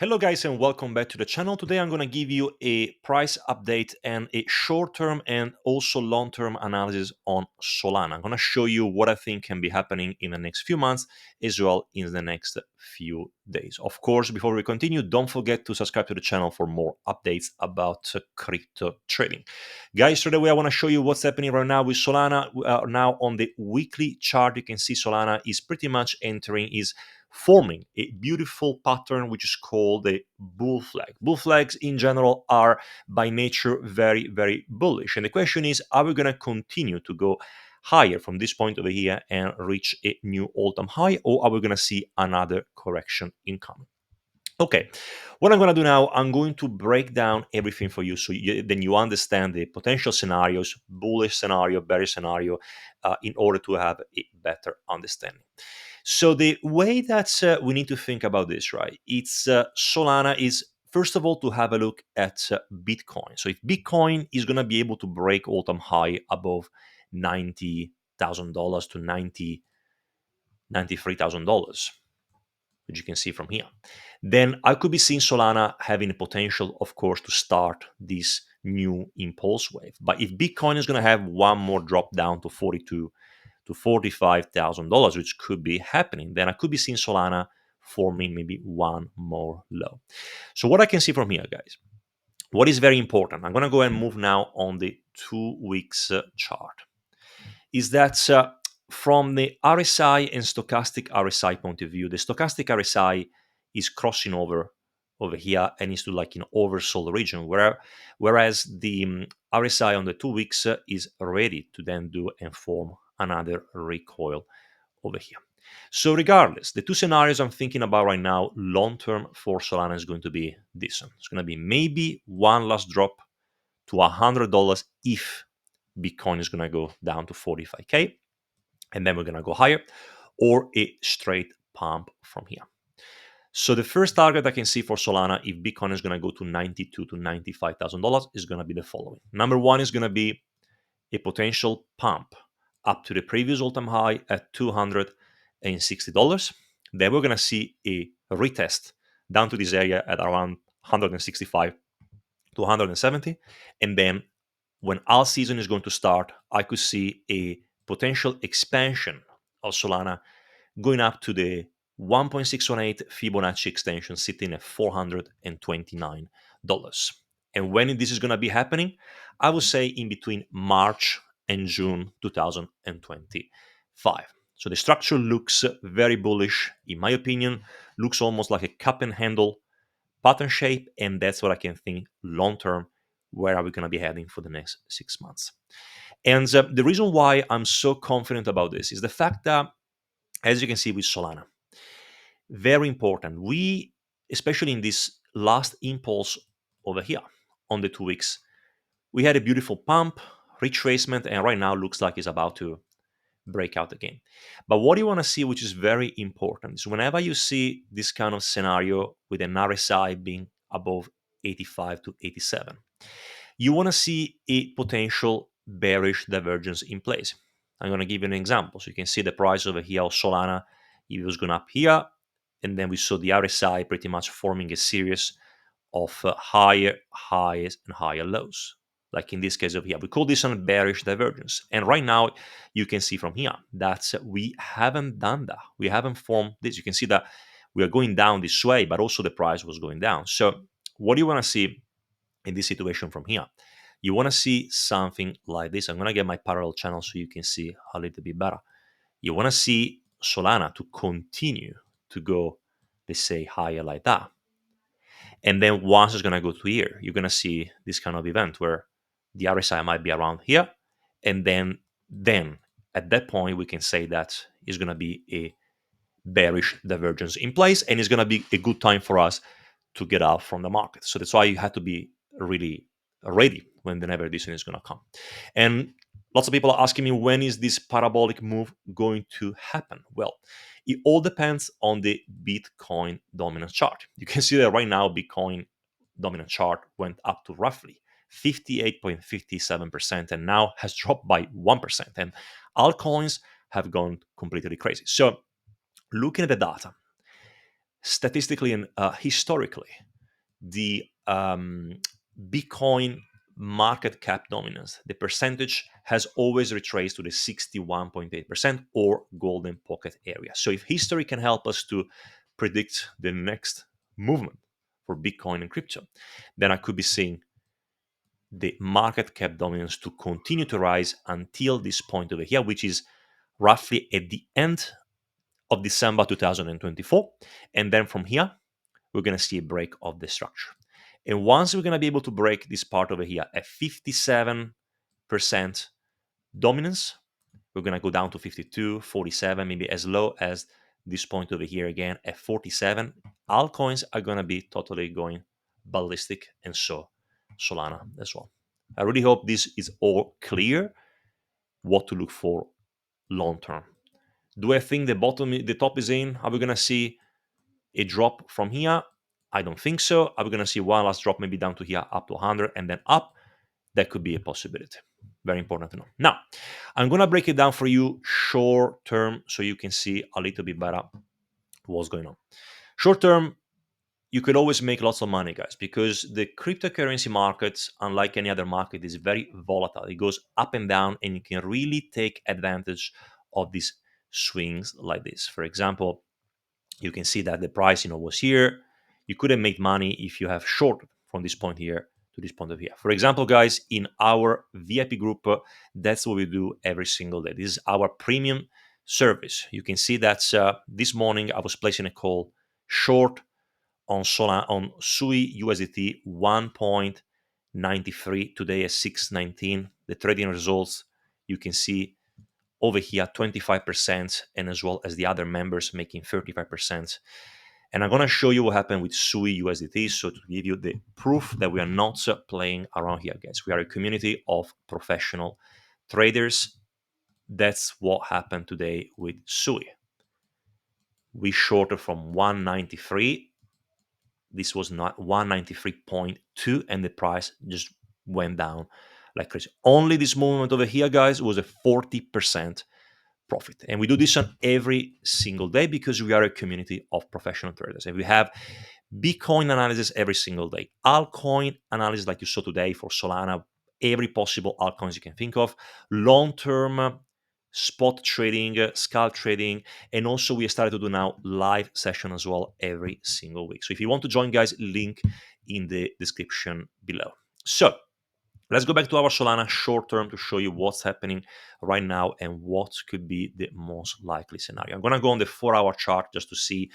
Hello guys and welcome back to the channel. Today I'm going to give you a price update and a short-term and also long-term analysis on Solana. I'm going to show you what I think can be happening in the next few months as well in the next few days. Of course, before we continue, don't forget to subscribe to the channel for more updates about crypto trading. Guys, straight away I want to show you what's happening right now with Solana. We are now on the weekly chart. You can see Solana is pretty much forming a beautiful pattern which is called a bull flag. Bull flags in general are by nature very, very bullish. And the question is, are we going to continue to go higher from this point over here and reach a new all-time high, or are we going to see another correction incoming? Okay, what I'm going to do now, I'm going to break down everything for you so then you understand the potential scenarios, bullish scenario, bearish scenario, in order to have a better understanding. So the way that we need to think about this, right? It's Solana is first of all to have a look at Bitcoin. So if Bitcoin is going to be able to break all-time high above $90,000 to $93,000, which you can see from here, then I could be seeing Solana having the potential, of course, to start this new impulse wave. But if Bitcoin is going to have one more drop down to $42,000 to $45,000, which could be happening, then I could be seeing Solana forming maybe one more low. So what I can see from here, guys, what is very important, I'm going to go and move now on the 2 weeks chart, is that from the RSI and stochastic RSI point of view, the stochastic RSI is crossing over here and is to like in oversold region, whereas the RSI on the 2 weeks is ready to then do and form another recoil over here. So regardless, the two scenarios I'm thinking about right now, long term for Solana is going to be this one. It's going to be maybe one last drop to $100 if Bitcoin is going to go down to 45K, and then we're going to go higher, or a straight pump from here. So the first target I can see for Solana, if Bitcoin is going to go to $92,000 to $95,000, is going to be the following. Number one is going to be a potential pump up to the previous all-time high at $260. Then we're going to see a retest down to this area at around 165 to 170. And then when alt season is going to start, I could see a potential expansion of Solana going up to the 1.618 Fibonacci extension sitting at $429. And when this is going to be happening, I would say in between March and June 2025. So the structure looks very bullish, in my opinion, looks almost like a cup and handle pattern shape, and that's what I can think long term. Where are we going to be heading for the next 6 months? And the reason why I'm so confident about this is the fact that, as you can see with Solana, very important, we, especially in this last impulse over here on the 2 weeks, we had a beautiful pump, retracement, and right now looks like it's about to break out again. But what you want to see, which is very important, is whenever you see this kind of scenario with an RSI being above 85 to 87, you want to see a potential bearish divergence in place. I'm going to give you an example. So you can see the price over here of Solana, it was going up here, and then we saw the RSI pretty much forming a series of higher highs and higher lows. Like in this case over here, we call this one bearish divergence. And right now, you can see from here that we haven't done that. We haven't formed this. You can see that we are going down this way, but also the price was going down. So what do you want to see in this situation from here? You want to see something like this. I'm going to get my parallel channel so you can see a little bit better. You want to see Solana to continue to go, let's say, higher like that. And then once it's going to go to here, you're going to see this kind of event where the RSI might be around here. And then at that point, we can say that it's going to be a bearish divergence in place, and it's going to be a good time for us to get out from the market. So that's why you have to be really ready whenever this one is going to come. And lots of people are asking me, when is this parabolic move going to happen? Well, it all depends on the Bitcoin dominance chart. You can see that right now Bitcoin dominant chart went up to roughly 58.57% and now has dropped by 1%. And altcoins have gone completely crazy. So looking at the data, statistically and historically, the Bitcoin market cap dominance, the percentage has always retraced to the 61.8% or golden pocket area. So if history can help us to predict the next movement for Bitcoin and crypto, then I could be seeing the market cap dominance to continue to rise until this point over here, which is roughly at the end of December 2024. And then from here, we're going to see a break of the structure. And once we're going to be able to break this part over here at 57% dominance, we're going to go down to 52, 47, maybe as low as this point over here again at 47. Altcoins are going to be totally going ballistic, and so Solana as well. I really hope this is all clear what to look for long term. Do I think the top is in? Are we going to see a drop from here? I don't think so. Are we going to see one last drop, maybe down to here, up to 100 and then up? That could be a possibility. Very important to know. Now, I'm going to break it down for you short term so you can see a little bit better what's going on. Short term, you could always make lots of money, guys, because the cryptocurrency market, unlike any other market, is very volatile. It goes up and down, and you can really take advantage of these swings like this. For example, you can see that the price was here. You couldn't make money if you have short from this point here to this point of here. For example, guys, in our VIP group, that's what we do every single day. This is our premium service. You can see that this morning I was placing a call short on Solana, on SUI USDT 1.93, today at 619. The trading results you can see over here 25%, and as well as the other members making 35%. And I'm going to show you what happened with SUI USDT, so to give you the proof that we are not playing around here, guys. We are a community of professional traders. That's what happened today with SUI. We shorted from 193. This was not 193.2, and the price just went down like crazy. Only this movement over here, guys, was a 40% profit. And we do this on every single day because we are a community of professional traders. And we have Bitcoin analysis every single day, altcoin analysis like you saw today for Solana, every possible altcoins you can think of, long-term spot trading, scalp trading, and also we started to do now live session as well every single week. So if you want to join, guys, link in the description below. So let's go back to our Solana short term to show you what's happening right now and what could be the most likely scenario. I'm going to go on the 4-hour chart just to see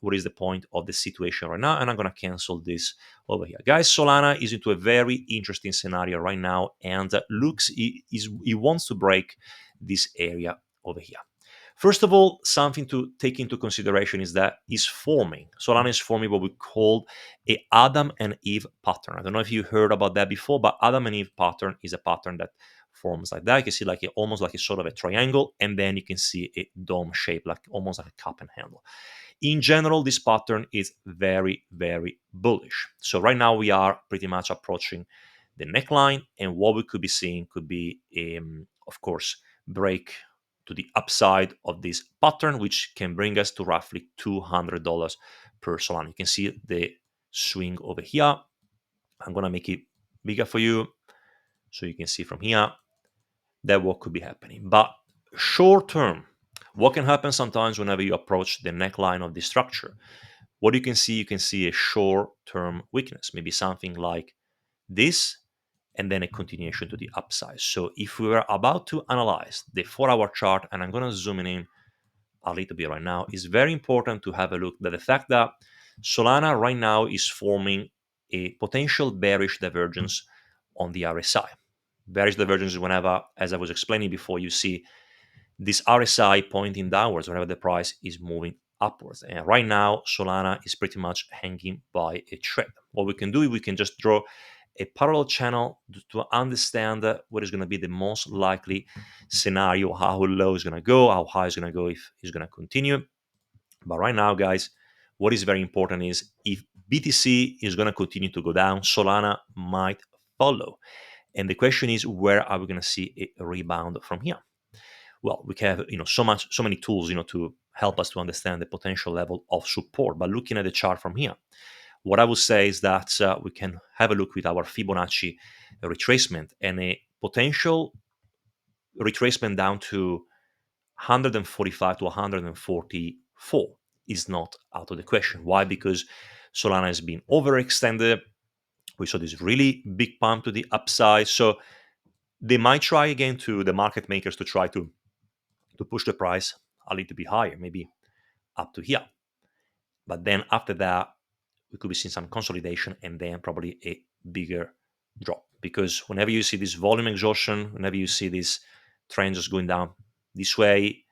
what is the point of the situation right now, and I'm going to cancel this over here. Guys, Solana is into a very interesting scenario right now, and looks he wants to break this area over here. First of all, something to take into consideration is that Solana is forming what we call a Adam and Eve pattern. I don't know if you heard about that before, but Adam and Eve pattern is a pattern that forms like that. You can see almost like a sort of a triangle, and then you can see a dome shape, almost like a cup and handle. In general, this pattern is very, very bullish. So right now we are pretty much approaching the neckline, and what we could be seeing could be, of course, break to the upside of this pattern, which can bring us to roughly $200 per Solana. You can see the swing over here. I'm going to make it bigger for you so you can see from here that what could be happening. But short term, what can happen sometimes whenever you approach the neckline of this structure? What you can see a short-term weakness, maybe something like this, and then a continuation to the upside. So if we were about to analyze the 4-hour chart, and I'm going to zoom in a little bit right now, it's very important to have a look at the fact that Solana right now is forming a potential bearish divergence on the RSI. Bearish divergence is whenever, as I was explaining before, you see this RSI pointing downwards whenever the price is moving upwards. And right now, Solana is pretty much hanging by a thread. What we can do is we can just draw a parallel channel to understand what is going to be the most likely scenario, how low is going to go, how high is going to go, if it's going to continue. But right now, guys, what is very important is if BTC is going to continue to go down, Solana might follow. And the question is, where are we going to see a rebound from here? Well, we have so many tools to help us to understand the potential level of support. But looking at the chart from here, what I would say is that we can have a look with our Fibonacci retracement, and a potential retracement down to 145 to 144 is not out of the question. Why? Because Solana has been overextended. We saw this really big pump to the upside. So they might try again, to the market makers, to try to push the price a little bit higher, maybe up to here. But then after that, we could be seeing some consolidation and then probably a bigger drop. Because whenever you see this volume exhaustion, whenever you see this trend just going down this way,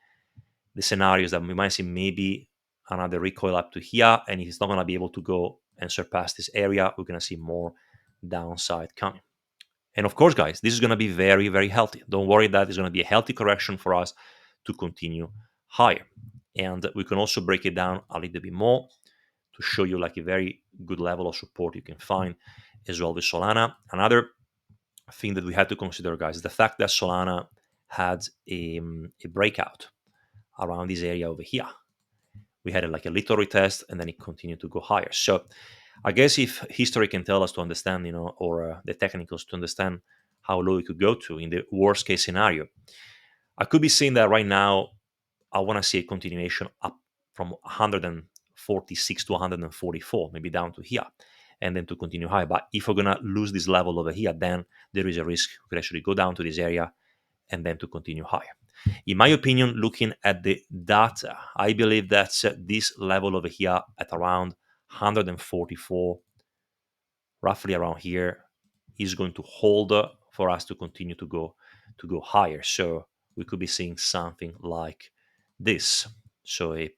the scenario is that we might see maybe another recoil up to here, and if it's not going to be able to go and surpass this area, we're going to see more downside coming. And of course, guys, this is going to be very, very healthy. Don't worry, that is going to be a healthy correction for us to continue higher. And we can also break it down a little bit more to show you like a very good level of support you can find as well with Solana. Another thing that we had to consider, guys, is the fact that Solana had a breakout around this area over here. We had like a little retest, and then it continued to go higher. So I guess if history can tell us to understand, or the technicals to understand how low it could go to in the worst case scenario, I could be saying that right now I want to see a continuation up from 146 to 144, maybe down to here, and then to continue high. But if we're going to lose this level over here, then there is a risk we could actually go down to this area and then to continue higher. In my opinion, looking at the data, I believe that this level over here at around 144, roughly around here, is going to hold for us to continue to go higher. So we could be seeing something like this. So a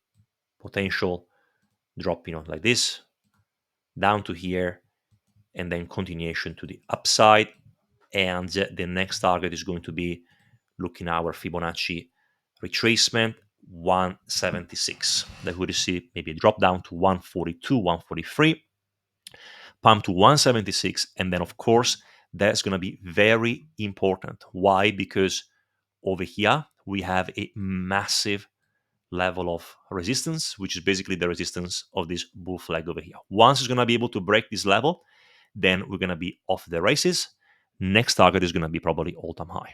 potential drop, like this, down to here, and then continuation to the upside. And the next target is going to be, looking at our Fibonacci retracement, 176. That would see maybe a drop down to 142, 143, pump to 176, and then of course that's going to be very important. Why? Because over here we have a massive level of resistance, which is basically the resistance of this bull flag over here. Once it's going to be able to break this level, then we're going to be off the races. Next target is going to be probably all-time high.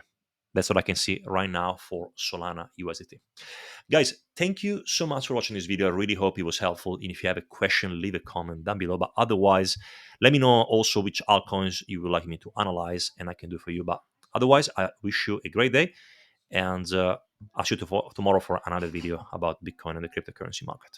That's what I can see right now for Solana USDT. Guys, thank you so much for watching this video. I really hope it was helpful. And if you have a question, leave a comment down below. But otherwise, let me know also which altcoins you would like me to analyze, and I can do for you. But otherwise, I wish you a great day, and I'll see you tomorrow for another video about Bitcoin and the cryptocurrency market.